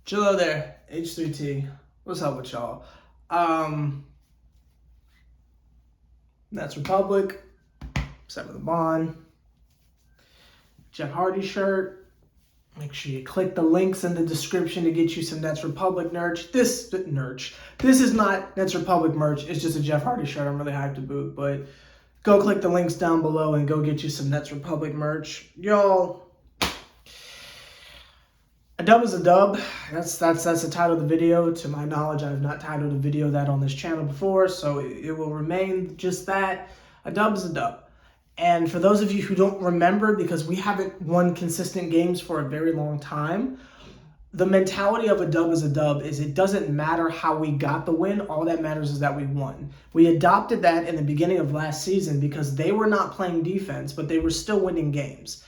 Hello there, H3T. What's up with y'all? Nets Republic, Seven the Bond, Jeff Hardy shirt. Make sure you click the links in the description to get you some Nets Republic merch. This is not Nets Republic merch. It's just a Jeff Hardy shirt. I'm really hyped to boot, but go click the links down below and go get you some Nets Republic merch, y'all. A dub is a dub. That's the title of the video. To my knowledge, I have not titled a video that on this channel before, so it will remain just that. A dub is a dub. And for those of you who don't remember, because we haven't won consistent games for a very long time, the mentality of a dub is it doesn't matter how we got the win. All that matters is that we won. We adopted that in the beginning of last season because they were not playing defense, but they were still winning games.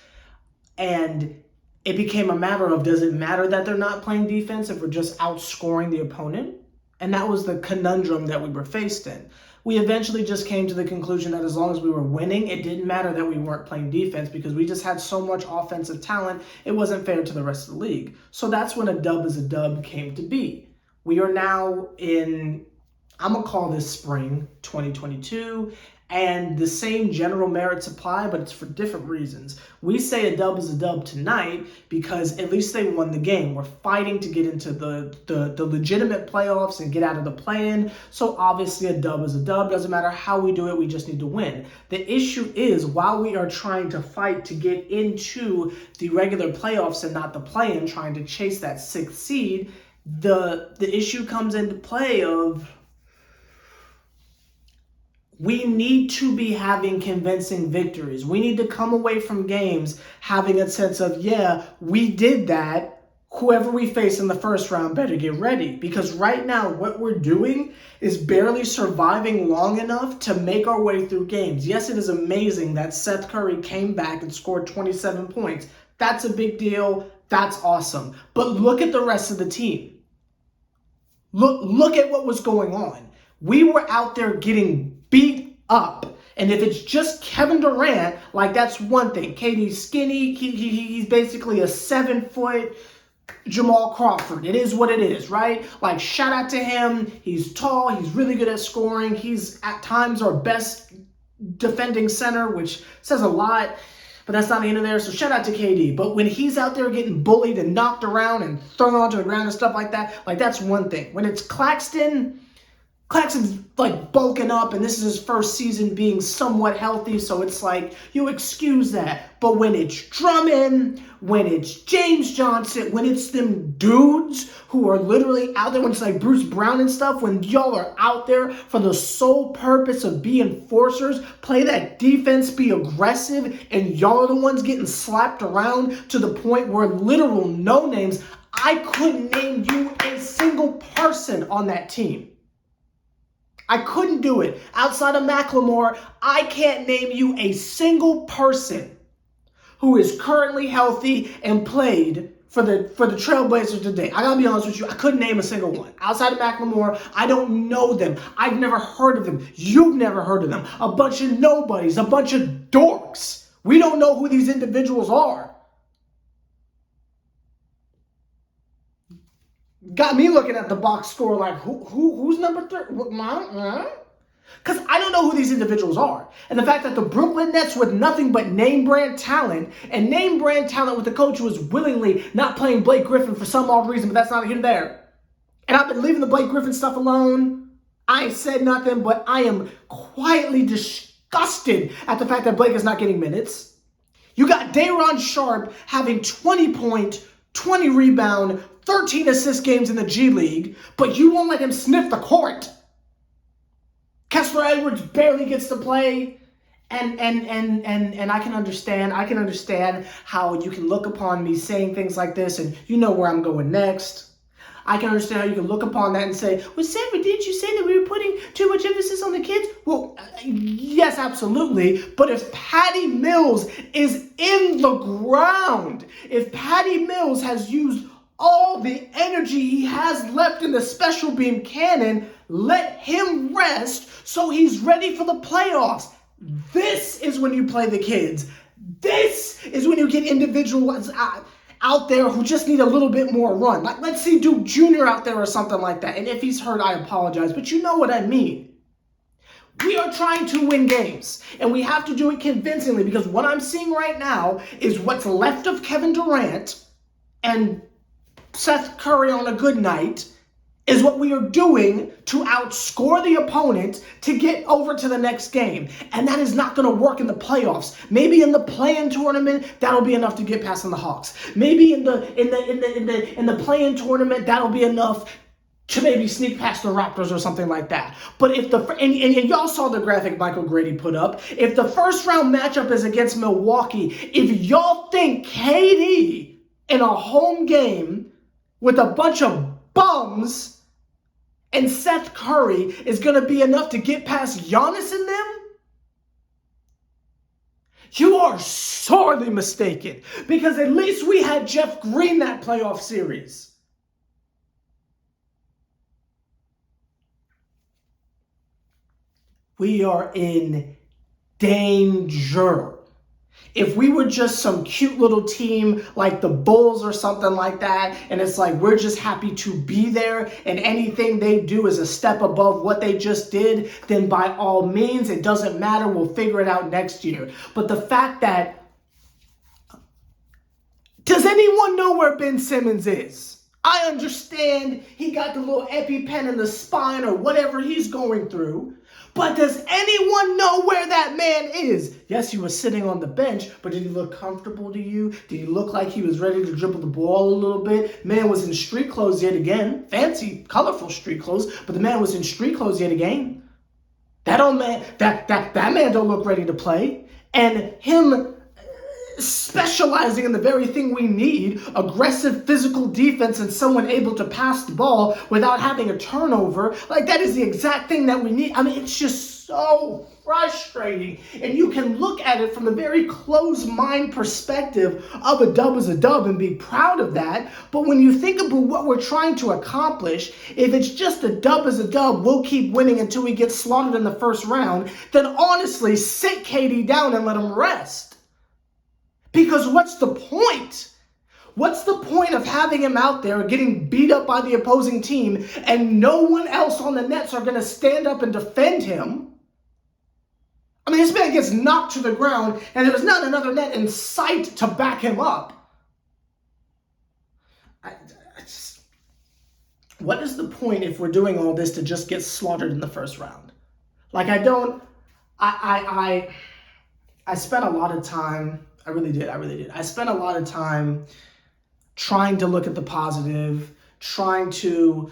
And it became a matter of, does it matter that they're not playing defense if we're just outscoring the opponent? And that was the conundrum that we were faced in. We eventually just came to the conclusion that as long as we were winning, it didn't matter that we weren't playing defense because we just had so much offensive talent, it wasn't fair to the rest of the league. So that's when a dub is a dub came to be. We are now in, I'm going to call this spring 2022, and the same general merits apply, but it's for different reasons. We say a dub is a dub tonight because at least they won the game. We're fighting to get into the legitimate playoffs and get out of the play-in. So obviously a dub is a dub. Doesn't matter how we do it, we just need to win. The issue is, while we are trying to fight to get into the regular playoffs and not the play-in, trying to chase that 6th seed, the issue comes into play of, we need to be having convincing victories. We need to come away from games having a sense of, yeah, we did that. Whoever we face in the first round better get ready. Because right now, what we're doing is barely surviving long enough to make our way through games. Yes, it is amazing that Seth Curry came back and scored 27 points. That's a big deal. That's awesome. But look at the rest of the team. Look at what was going on. We were out there getting beat up. And if it's just Kevin Durant, like, that's one thing. KD's skinny. He's basically a 7-foot Jamal Crawford. It is what it is, right? Like, shout out to him. He's tall. He's really good at scoring. He's at times our best defending center, which says a lot. But that's not the end of there, so shout out to KD. But when he's out there getting bullied and knocked around and thrown onto the ground and stuff like that, like, that's one thing. When it's Claxton's like bulking up, and this is his first season being somewhat healthy, so it's like, you excuse that. But when it's Drummond, when it's James Johnson, when it's them dudes who are literally out there, when it's like Bruce Brown and stuff, when y'all are out there for the sole purpose of being enforcers, play that defense, be aggressive, and y'all are the ones getting slapped around to the point where literal no-names, I couldn't name you a single person on that team. I couldn't do it. Outside of Macklemore, I can't name you a single person who is currently healthy and played for the Trailblazers today. I gotta be honest with you, I couldn't name a single one. Outside of Macklemore, I don't know them. I've never heard of them. You've never heard of them. A bunch of nobodies, a bunch of dorks. We don't know who these individuals are. Got me looking at the box score like, who's number 3? Because I don't know who these individuals are. And the fact that the Brooklyn Nets with nothing but name brand talent, and name brand talent with the coach who is willingly not playing Blake Griffin for some odd reason, but that's not here and there. And I've been leaving the Blake Griffin stuff alone. I ain't said nothing, but I am quietly disgusted at the fact that Blake is not getting minutes. You got Day'Ron Sharpe having 20 point, 20 rebound, 13 assist games in the G League, but you won't let him sniff the court. Kessler Edwards barely gets to play. And I can understand how you can look upon me saying things like this, and you know where I'm going next. I can understand how you can look upon that and say, well, Sammy, didn't you say that we were putting too much emphasis on the kids? Well, yes, absolutely. But if Patty Mills is in the ground, if Patty Mills has used all the energy he has left in the special beam cannon, let him rest so he's ready for the playoffs. This is when you play the kids. This is when you get individuals. out there who just need a little bit more run. Like, let's see Duke Jr. out there or something like that. And if he's hurt, I apologize, but you know what I mean. We are trying to win games, and we have to do it convincingly, because what I'm seeing right now is what's left of Kevin Durant and Seth Curry on a good night is what we are doing to outscore the opponent to get over to the next game. And that is not going to work in the playoffs. Maybe in the play-in tournament, that'll be enough to get past the Hawks. Maybe in the play-in tournament, that'll be enough to maybe sneak past the Raptors or something like that. But if and y'all saw the graphic Michael Grady put up, if the first round matchup is against Milwaukee, if y'all think KD in a home game with a bunch of bums and Seth Curry is going to be enough to get past Giannis and them, you are sorely mistaken, because at least we had Jeff Green that playoff series. We are in danger. If we were just some cute little team like the Bulls or something like that, and it's like we're just happy to be there and anything they do is a step above what they just did, then by all means, it doesn't matter. We'll figure it out next year. But the fact that, does anyone know where Ben Simmons is? I understand he got the little EpiPen in the spine or whatever he's going through. But does anyone know where that man is? Yes, he was sitting on the bench, but did he look comfortable to you? Did he look like he was ready to dribble the ball a little bit? Man was in street clothes yet again. Fancy, colorful street clothes, but the man was in street clothes yet again. That man don't look ready to play. And him specializing in the very thing we need, aggressive physical defense and someone able to pass the ball without having a turnover, like that is the exact thing that we need. I mean, it's just so frustrating. And you can look at it from a very closed mind perspective of a dub is a dub and be proud of that. But when you think about what we're trying to accomplish, if it's just a dub is a dub, we'll keep winning until we get slaughtered in the first round, then honestly, sit KD down and let him rest. Because what's the point? What's the point of having him out there getting beat up by the opposing team and no one else on the Nets are going to stand up and defend him? I mean, this man gets knocked to the ground and there's not another net in sight to back him up. What is the point if we're doing all this to just get slaughtered in the first round? Like, I spent a lot of time. I really did. I spent a lot of time trying to look at the positive, trying to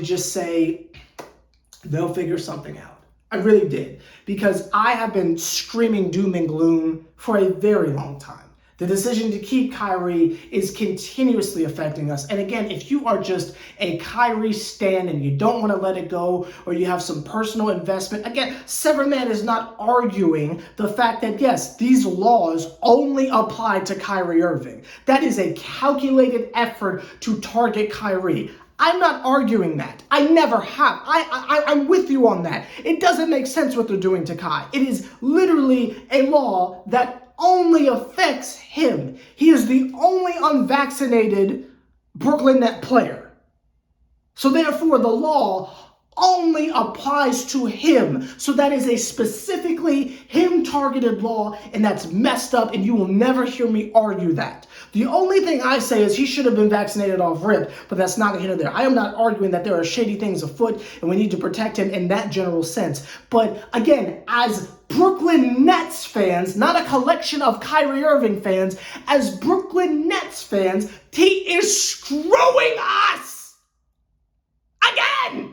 just say, they'll figure something out. I really did. Because I have been screaming doom and gloom for a very long time. The decision to keep Kyrie is continuously affecting us. And again, if you are just a Kyrie stan and you don't want to let it go, or you have some personal investment, again, Severman is not arguing the fact that, yes, these laws only apply to Kyrie Irving. That is a calculated effort to target Kyrie. I'm not arguing that. I never have. I'm with you on that. It doesn't make sense what they're doing to Kai. It is literally a law that only affects him. He is the only unvaccinated Brooklyn Net player. So therefore, the law only applies to him. So that is a specifically him-targeted law, and that's messed up, and you will never hear me argue that. The only thing I say is he should have been vaccinated off rip, but that's not here or there. I am not arguing that there are shady things afoot, and we need to protect him in that general sense. But again, as Brooklyn Nets fans, not a collection of Kyrie Irving fans, as Brooklyn Nets fans, he is screwing us again.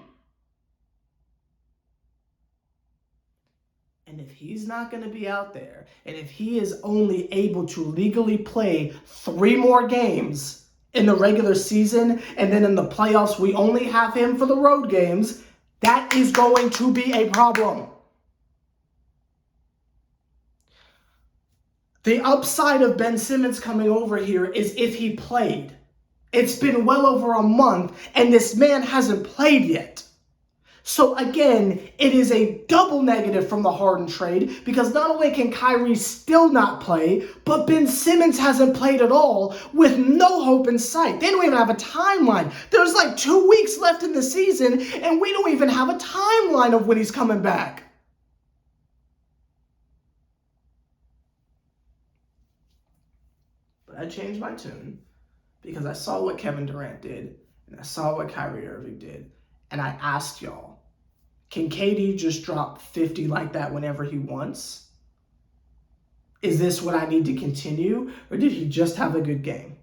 And if he's not going to be out there, and if he is only able to legally play 3 more games in the regular season, and then in the playoffs we only have him for the road games, that is going to be a problem. The upside of Ben Simmons coming over here is if he played. It's been well over a month, and this man hasn't played yet. So again, it is a double negative from the Harden trade because not only can Kyrie still not play, but Ben Simmons hasn't played at all with no hope in sight. They don't even have a timeline. There's like 2 weeks left in the season and we don't even have a timeline of when he's coming back. But I changed my tune because I saw what Kevin Durant did and I saw what Kyrie Irving did. And I asked y'all, can KD just drop 50 like that whenever he wants? Is this what I need to continue? Or did he just have a good game?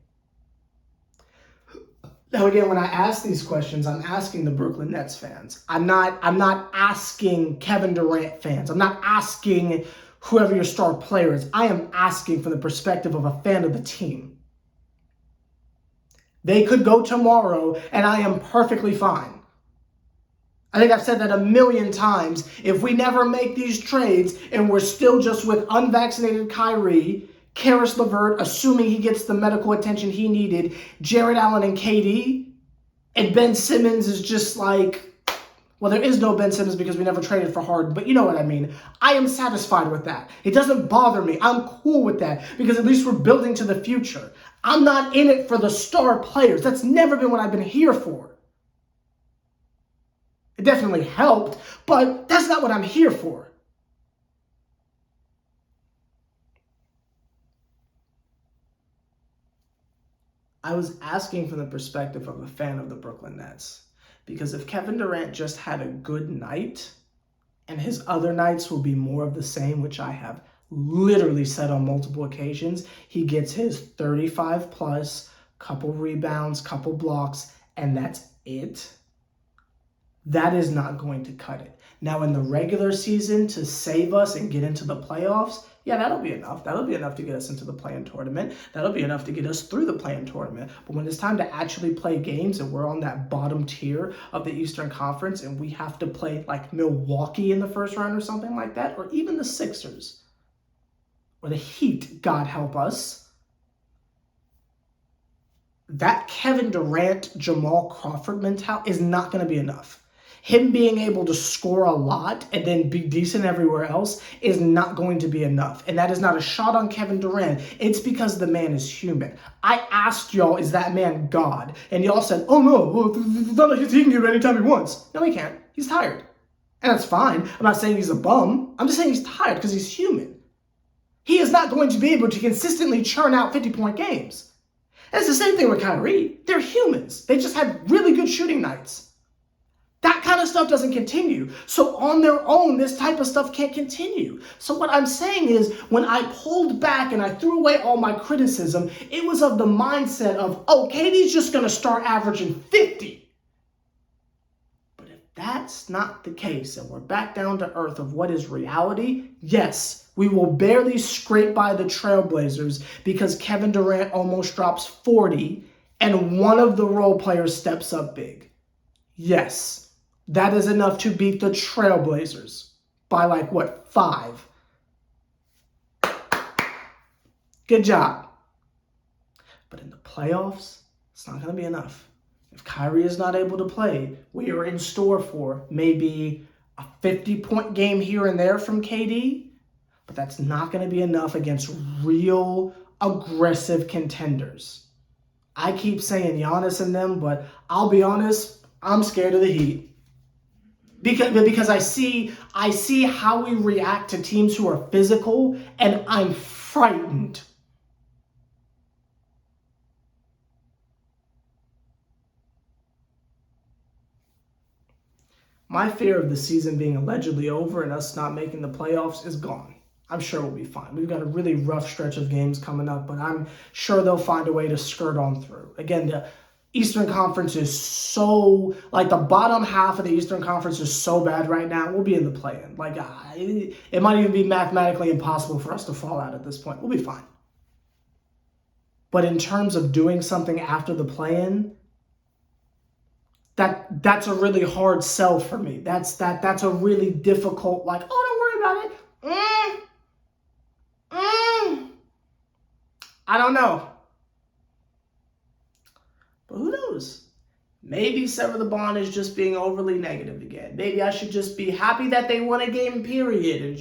Now again, when I ask these questions, I'm asking the Brooklyn Nets fans. I'm not asking Kevin Durant fans. I'm not asking whoever your star player is. I am asking from the perspective of a fan of the team. They could go tomorrow and I am perfectly fine. I think I've said that a million times. If we never make these trades and we're still just with unvaccinated Kyrie, Karis LeVert, assuming he gets the medical attention he needed, Jared Allen and KD, and Ben Simmons is just like, well, there is no Ben Simmons because we never traded for Harden, but you know what I mean. I am satisfied with that. It doesn't bother me. I'm cool with that because at least we're building to the future. I'm not in it for the star players. That's never been what I've been here for. It definitely helped, but that's not what I'm here for. I was asking from the perspective of a fan of the Brooklyn Nets, because if Kevin Durant just had a good night, and his other nights will be more of the same, which I have literally said on multiple occasions, he gets his 35 plus, couple rebounds, couple blocks, and that's it. That is not going to cut it. Now, in the regular season, to save us and get into the playoffs, yeah, that'll be enough. That'll be enough to get us into the play-in tournament. That'll be enough to get us through the play-in tournament. But when it's time to actually play games and we're on that bottom tier of the Eastern Conference and we have to play like Milwaukee in the first round or something like that, or even the Sixers, or the Heat, God help us, that Kevin Durant, Jamal Crawford mentality is not going to be enough. Him being able to score a lot and then be decent everywhere else is not going to be enough. And that is not a shot on Kevin Durant. It's because the man is human. I asked y'all, is that man God? And y'all said, oh no, well, it's not like he can get it anytime he wants. No, he can't. He's tired. And that's fine. I'm not saying he's a bum. I'm just saying he's tired because he's human. He is not going to be able to consistently churn out 50-point games. And it's the same thing with Kyrie. They're humans. They just had really good shooting nights. That kind of stuff doesn't continue. So on their own, this type of stuff can't continue. So what I'm saying is, when I pulled back and I threw away all my criticism, it was of the mindset of, oh, KD's just going to start averaging 50. But if that's not the case, and we're back down to earth of what is reality, yes, we will barely scrape by the Trailblazers because Kevin Durant almost drops 40 and one of the role players steps up big. Yes. That is enough to beat the Trailblazers by 5? Good job. But in the playoffs, it's not going to be enough. If Kyrie is not able to play, we are in store for maybe a 50-point game here and there from KD, but that's not going to be enough against real aggressive contenders. I keep saying Giannis and them, but I'll be honest, I'm scared of the Heat. Because I see how we react to teams who are physical, and I'm frightened. My fear of the season being allegedly over and us not making the playoffs is gone. I'm sure we'll be fine. We've got a really rough stretch of games coming up, but I'm sure they'll find a way to skirt on through. Again, the Eastern Conference is so, the bottom half of the Eastern Conference is so bad right now, we'll be in the play-in. It might even be mathematically impossible for us to fall out at this point. We'll be fine. But in terms of doing something after the play-in, that's a really hard sell for me. That's a really difficult, don't worry about it. I don't know. But who knows? Maybe sever the bond is just being overly negative again. Maybe I should just be happy that they won a game, period, and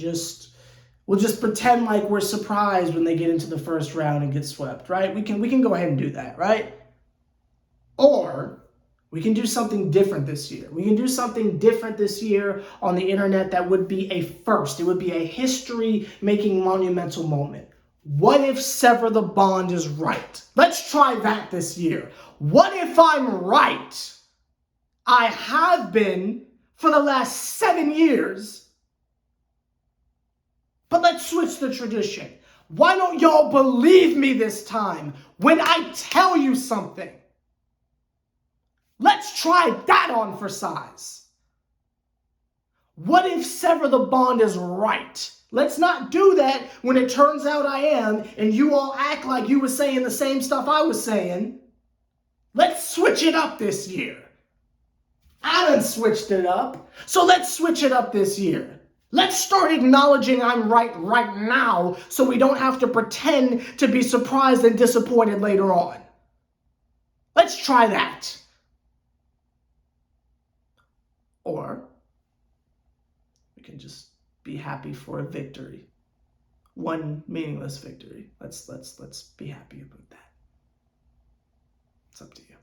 we'll just pretend like we're surprised when they get into the first round and get swept, right? We can go ahead and do that, right? Or we can do something different this year. We can do something different this year on the internet that would be a first. It would be a history-making monumental moment. What if sever the bond is right? Let's try that this year. What if I'm right? I have been for the last 7 years. But let's switch the tradition. Why don't y'all believe me this time when I tell you something? Let's try that on for size. What if sever the bond is right? Let's not do that when it turns out I am and you all act like you were saying the same stuff I was saying. Let's switch it up this year. I done switched it up, so let's switch it up this year. Let's start acknowledging I'm right now so we don't have to pretend to be surprised and disappointed later on. Let's try that. Or we can just be happy for a victory. One meaningless victory. Let's be happy about that. It's up to you.